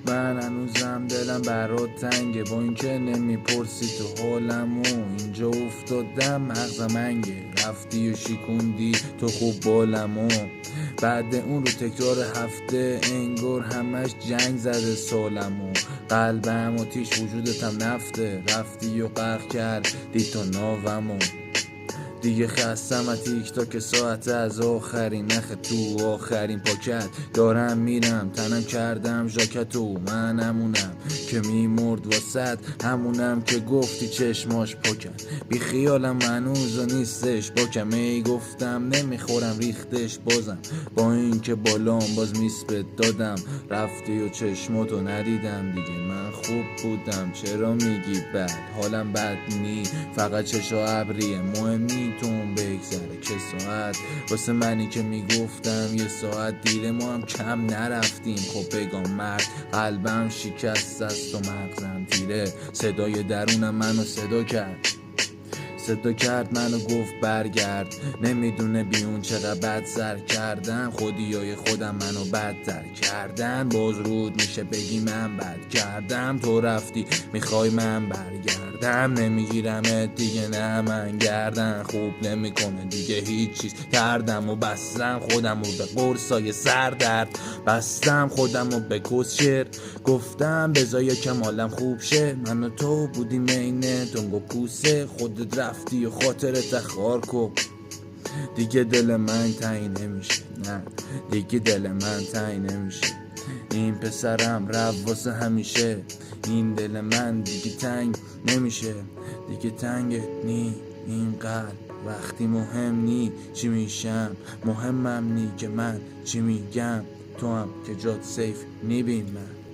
من هنوزم دلم برات تنگه، با اینکه نمیپرسی تو حالمو. اینجا افتادم مغزم انگه، رفتی و شیکوندی تو خوب بالمو. بعد اون رو تکرار هفته انگار همش جنگ زده سالمو. قلبم آتیش وجودتم نفته، رفتی و غرق کردی تو ناومو. دیگه خستم از تیک تاک ساعت، از آخرین نخ تو آخرین پاکت. دارم میرم تنم کردم ژاکتو، من همونم که میمرد واسد، همونم که گفتی چشماش پاکن. بی خیالم هنوز و نیستش باکم، ای گفتم نمیخورم ریختش بازم. با این که بالام باز میسپت دادم، رفتی و چشماتو ندیدم دیگه. من خوب بودم چرا میگی بد، حالم بد نی فقط چشا ابریه. مهم نی تو اون بگذره که ساعت، واسه منی که میگفتم یه ساعت دیره. ما هم کم نرفتیم خب بگم مرد، قلبم شکست است و مغزم تیره. صدای درونم منو صدا کرد منو گفت برگرد. نمیدونه بیون چقدر بد سر کردم، خودیای خودم منو بدتر کردن. باز رود میشه بگی من بد کردم، تو رفتی میخوای من برگردم. نمیگیرمت دیگه نه من گردن، خوب نمیکنه دیگه هیچ چیز. کردم و بستم خودم و به قرصای سردرد، بستم خودم و به کسشر. گفتم بذار یکم حالم خوب شه، من و تو بودیم عین دنگ و کوسه. خودت رفتی و خاطرت خار کن، دیگه دل من تنگ نمیشه. نه دیگه دل من تنگ نمیشه. این پسرم رفت واسه همیشه، این دل من دیگه تنگ نمیشه. دیگه تنگت نی این قلب وقتی مهم نی چی میشم، مهمم نی که من چی میگم. تو هم که جات سیف میبین من.